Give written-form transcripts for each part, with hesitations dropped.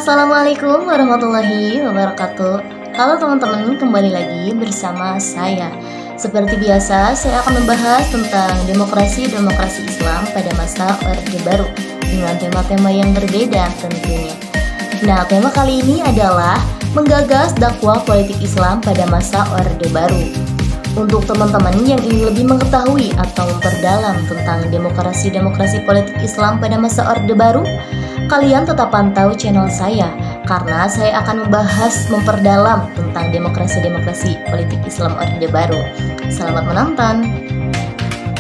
Assalamualaikum warahmatullahi wabarakatuh. Halo teman-teman, kembali lagi bersama saya. Seperti biasa, saya akan membahas tentang demokrasi Islam pada masa Orde Baru dengan tema-tema yang berbeda tentunya. Nah, tema kali ini adalah menggagas dakwah politik Islam pada masa Orde Baru. Untuk teman-teman yang ingin lebih mengetahui atau memperdalam tentang demokrasi politik Islam pada masa Orde Baru, kalian tetap pantau channel saya karena saya akan membahas memperdalam tentang demokrasi politik Islam Orde Baru. Selamat menonton.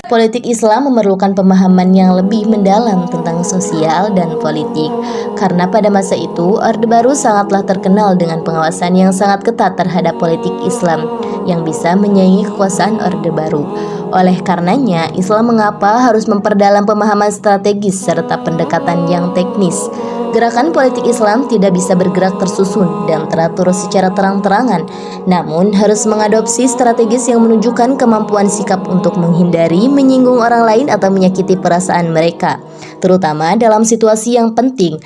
Politik Islam memerlukan pemahaman yang lebih mendalam tentang sosial dan politik, karena pada masa itu Orde Baru sangatlah terkenal dengan pengawasan yang sangat ketat terhadap politik Islam yang bisa menyaingi kekuasaan Orde Baru. Oleh karenanya, Islam mengapa harus memperdalam pemahaman strategis serta pendekatan yang teknis. Gerakan politik Islam tidak bisa bergerak tersusun dan teratur secara terang-terangan, namun harus mengadopsi strategis yang menunjukkan kemampuan sikap untuk menghindari menyinggung orang lain atau menyakiti perasaan mereka, terutama dalam situasi yang penting.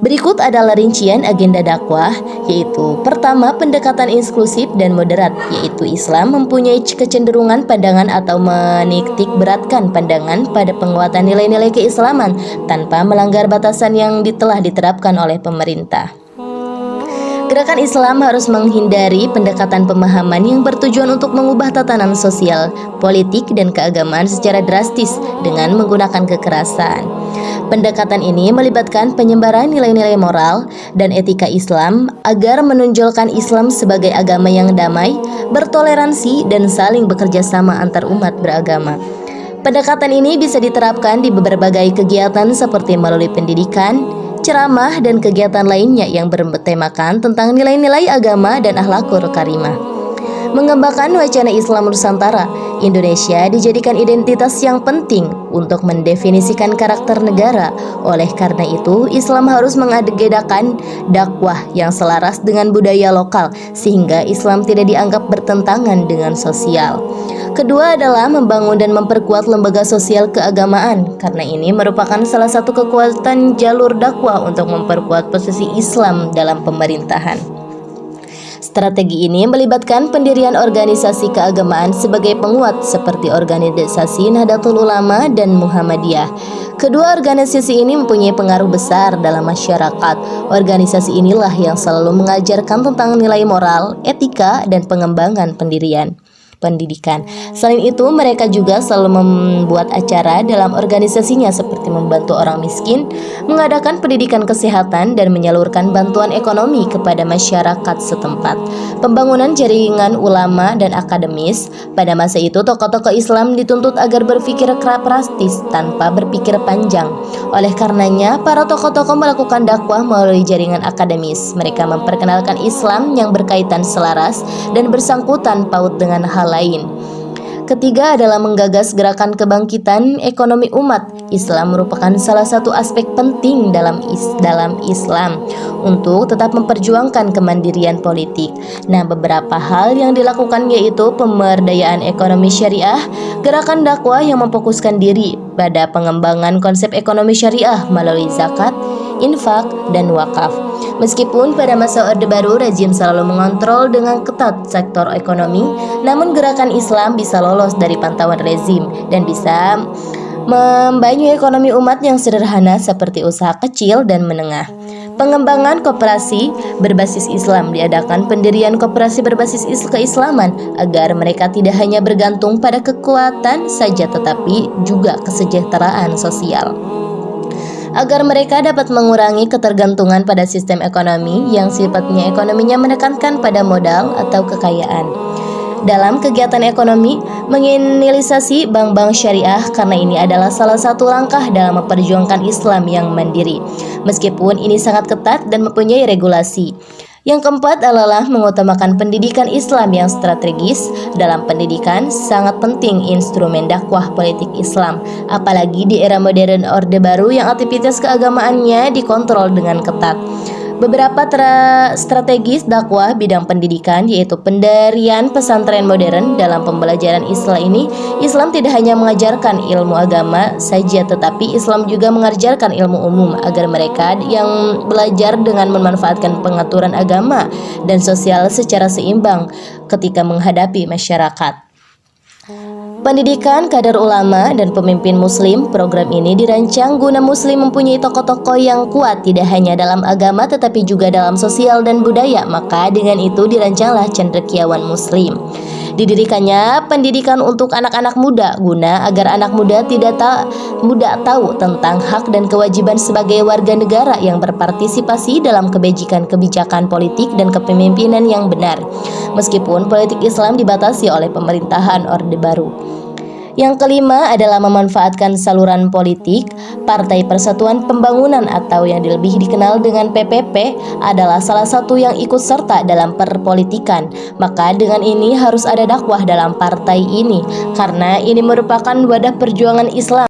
Berikut adalah rincian agenda dakwah, yaitu pertama, pendekatan inklusif dan moderat, yaitu Islam mempunyai kecenderungan pandangan atau menitik beratkan pandangan pada penguatan nilai-nilai keislaman tanpa melanggar batasan yang telah diterapkan oleh pemerintah. Gerakan Islam harus menghindari pendekatan pemahaman yang bertujuan untuk mengubah tatanan sosial, politik, dan keagamaan secara drastis dengan menggunakan kekerasan. Pendekatan ini melibatkan penyebaran nilai-nilai moral dan etika Islam agar menonjolkan Islam sebagai agama yang damai, bertoleransi, dan saling bekerja sama antar umat beragama. Pendekatan ini bisa diterapkan di berbagai kegiatan seperti melalui pendidikan, ceramah, dan kegiatan lainnya yang bertemakan tentang nilai-nilai agama dan akhlakul karimah. Mengembangkan wacana Islam Nusantara, Indonesia dijadikan identitas yang penting untuk mendefinisikan karakter negara. Oleh karena itu, Islam harus mengagendakan dakwah yang selaras dengan budaya lokal sehingga Islam tidak dianggap bertentangan dengan sosial. Kedua adalah membangun dan memperkuat lembaga sosial keagamaan, karena ini merupakan salah satu kekuatan jalur dakwah untuk memperkuat posisi Islam dalam pemerintahan. Strategi ini melibatkan pendirian organisasi keagamaan sebagai penguat seperti organisasi Nahdlatul Ulama dan Muhammadiyah. Kedua organisasi ini mempunyai pengaruh besar dalam masyarakat. Organisasi inilah yang selalu mengajarkan tentang nilai moral, etika, dan pengembangan pendidikan. Selain itu, mereka juga selalu membuat acara dalam organisasinya seperti membantu orang miskin, mengadakan pendidikan kesehatan, dan menyalurkan bantuan ekonomi kepada masyarakat setempat. Pembangunan jaringan ulama dan akademis. Pada masa itu, tokoh-tokoh Islam dituntut agar berpikir praktis tanpa berpikir panjang. Oleh karenanya, para tokoh-tokoh melakukan dakwah melalui jaringan akademis. Mereka memperkenalkan Islam yang berkaitan selaras dan bersangkutan paut dengan hal lain. Ketiga adalah menggagas gerakan kebangkitan ekonomi umat. Islam merupakan salah satu aspek penting dalam Islam untuk tetap memperjuangkan kemandirian politik. Nah, beberapa hal yang dilakukan yaitu pemberdayaan ekonomi syariah, gerakan dakwah yang memfokuskan diri pada pengembangan konsep ekonomi syariah melalui zakat, infak, dan wakaf. Meskipun pada masa Orde Baru rezim selalu mengontrol dengan ketat sektor ekonomi, namun gerakan Islam bisa lolos dari pantauan rezim dan bisa membangun ekonomi umat yang sederhana seperti usaha kecil dan menengah. Pengembangan koperasi berbasis Islam diadakan pendirian koperasi berbasis keislaman agar mereka tidak hanya bergantung pada kekuatan saja tetapi juga kesejahteraan sosial. Agar mereka dapat mengurangi ketergantungan pada sistem ekonomi yang sifatnya ekonominya menekankan pada modal atau kekayaan. Dalam kegiatan ekonomi, menginisiasi bank-bank syariah karena ini adalah salah satu langkah dalam memperjuangkan Islam yang mandiri, meskipun ini sangat ketat dan mempunyai regulasi. Yang keempat adalah mengutamakan pendidikan Islam yang strategis. Dalam pendidikan, sangat penting instrumen dakwah politik Islam, apalagi di era modern Orde Baru yang aktivitas keagamaannya dikontrol dengan ketat. Beberapa strategis dakwah bidang pendidikan yaitu pendirian pesantren modern. Dalam pembelajaran Islam ini, Islam tidak hanya mengajarkan ilmu agama saja, tetapi Islam juga mengajarkan ilmu umum agar mereka yang belajar dengan memanfaatkan pengaturan agama dan sosial secara seimbang ketika menghadapi masyarakat. Pendidikan kader ulama dan pemimpin muslim. Program ini dirancang guna muslim mempunyai tokoh-tokoh yang kuat tidak hanya dalam agama tetapi juga dalam sosial dan budaya. Maka dengan itu dirancanglah cendekiawan muslim. Didirikannya pendidikan untuk anak-anak muda guna agar anak muda muda tahu tentang hak dan kewajiban sebagai warga negara yang berpartisipasi dalam kebijakan politik dan kepemimpinan yang benar. Meskipun politik Islam dibatasi oleh pemerintahan Orde Baru. Yang kelima adalah memanfaatkan saluran politik. Partai Persatuan Pembangunan atau yang lebih dikenal dengan PPP adalah salah satu yang ikut serta dalam perpolitikan. Maka dengan ini harus ada dakwah dalam partai ini karena ini merupakan wadah perjuangan Islam.